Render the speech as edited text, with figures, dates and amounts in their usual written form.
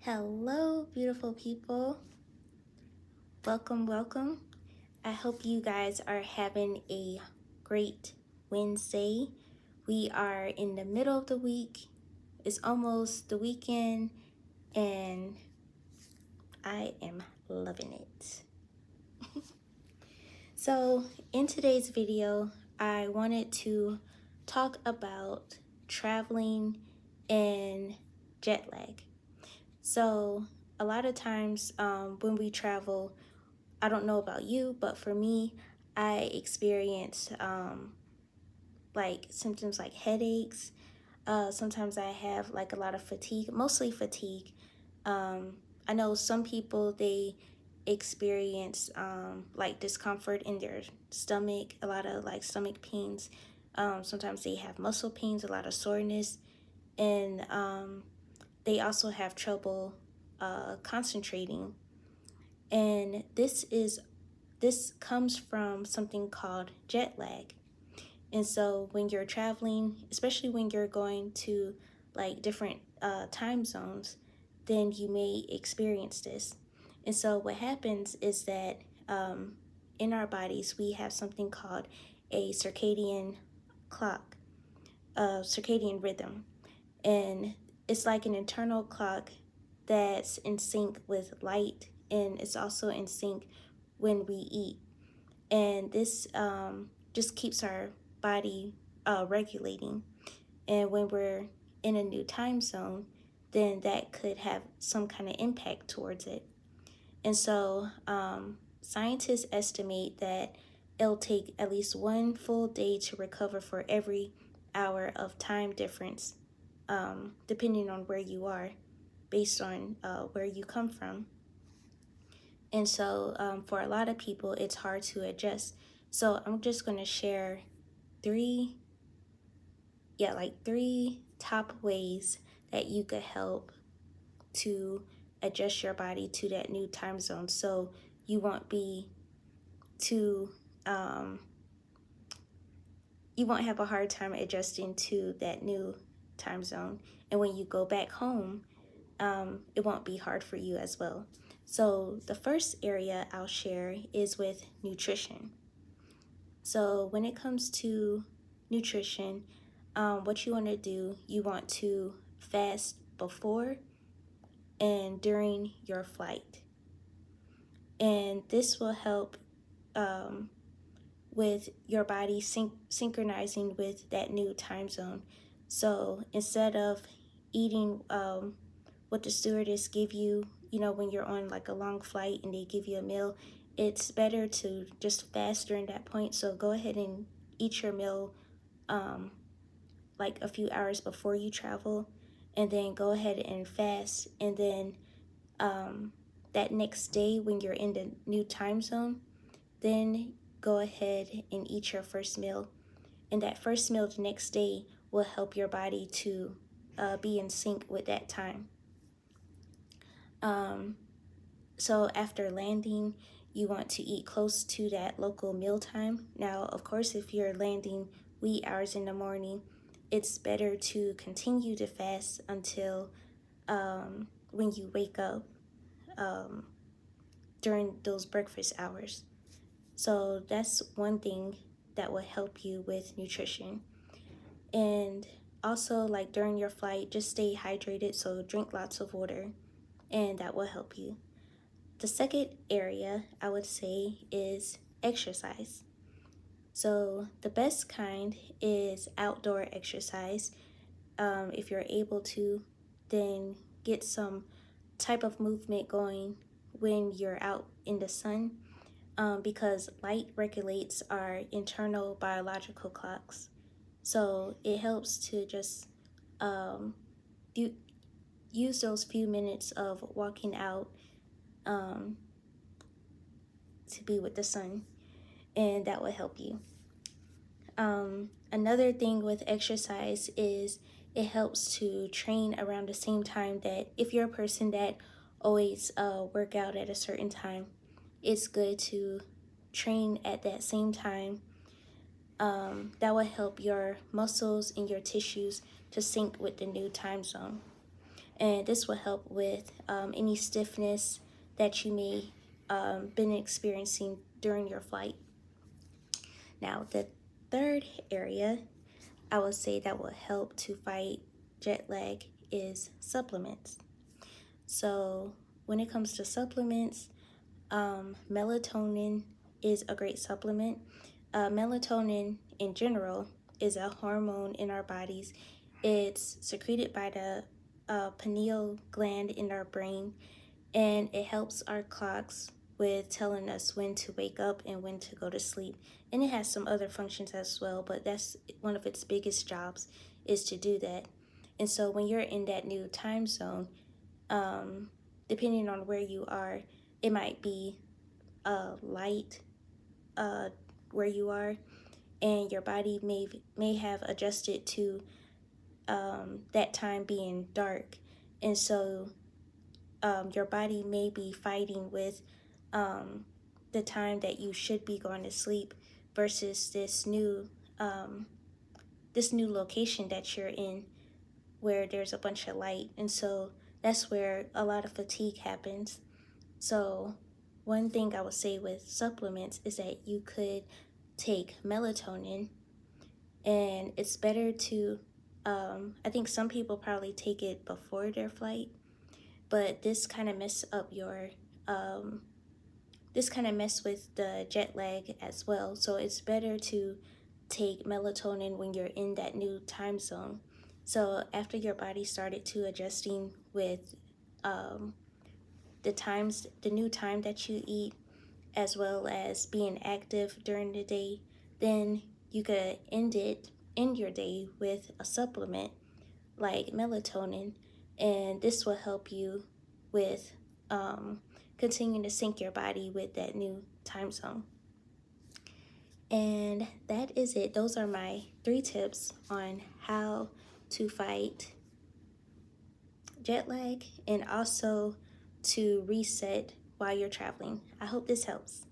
Hello, beautiful people. Welcome, welcome. I hope you guys are having a great Wednesday. We are in the middle of the week. It's almost the weekend, and I am loving it. So, in today's video, I wanted to talk about traveling and jet lag. So, a lot of times when we travel, I don't know about you, but for me, I experience like symptoms like headaches. Sometimes I have like a lot of fatigue, mostly fatigue. I know some people, they experience like discomfort in their stomach, a lot of like stomach pains. Sometimes they have muscle pains, a lot of soreness, and they also have trouble concentrating. And this comes from something called jet lag. And so when you're traveling, especially when you're going to like different time zones, then you may experience this. And so what happens is that in our bodies, we have something called a circadian clock, circadian rhythm. And it's like an internal clock that's in sync with light, and it's also in sync when we eat. And this just keeps our body regulating. And when we're in a new time zone, then that could have some kind of impact towards it. And so scientists estimate that it'll take at least one full day to recover for every hour of time difference, depending on where you are, based on where you come from. And so for a lot of people, it's hard to adjust. So I'm just going to share three top ways that you could help to adjust your body to that new time zone, so you won't be too you won't have a hard time adjusting to that new time zone. And when you go back home, it won't be hard for you as well. So the first area I'll share is with nutrition. So when it comes to nutrition, what you want to do, you want to fast before and during your flight. And this will help with your body synchronizing with that new time zone. So instead of eating what the stewardess give you, when you're on like a long flight and they give you a meal, it's better to just fast during that point. So go ahead and eat your meal like a few hours before you travel, and then go ahead and fast. And then that next day when you're in the new time zone, then go ahead and eat your first meal. And that first meal the next day will help your body to be in sync with that time. So after landing, you want to eat close to that local meal time. Now, of course, if you're landing wee hours in the morning, it's better to continue to fast until when you wake up during those breakfast hours. So that's one thing that will help you with nutrition. And also, like during your flight, just stay hydrated, so drink lots of water, and that will help you. The second area I would say is exercise. So the best kind is outdoor exercise. If you're able to, then get some type of movement going when you're out in the sun, because light regulates our internal biological clocks. So it helps to just use those few minutes of walking out to be with the sun, and that will help you. Another thing with exercise is it helps to train around the same time. That if you're a person that always work out at a certain time, it's good to train at that same time. That will help your muscles and your tissues to sync with the new time zone. and this will help with any stiffness that you may been experiencing during your flight. Now, the third area I would say that will help to fight jet lag is supplements. So when it comes to supplements, melatonin is a great supplement. Melatonin in general is a hormone in our bodies. It's secreted by the pineal gland in our brain, and it helps our clocks with telling us when to wake up and when to go to sleep. And it has some other functions as well, but that's one of its biggest jobs, is to do that. And so when you're in that new time zone, depending on where you are, it might be light where you are, and your body may have adjusted to that time being dark, and so your body may be fighting with the time that you should be going to sleep versus this new location that you're in where there's a bunch of light, and so that's where a lot of fatigue happens. So one thing I would say with supplements is that you could take melatonin, and it's better to I think some people probably take it before their flight, but this kind of mess with the jet lag as well. So it's better to take melatonin when you're in that new time zone. So after your body started to adjusting with the new time that you eat, as well as being active during the day, then you could end your day with a supplement like melatonin, and this will help you with continuing to sync your body with that new time zone. And that is it. Those are my 3 tips on how to fight jet lag and also to reset while you're traveling. I hope this helps.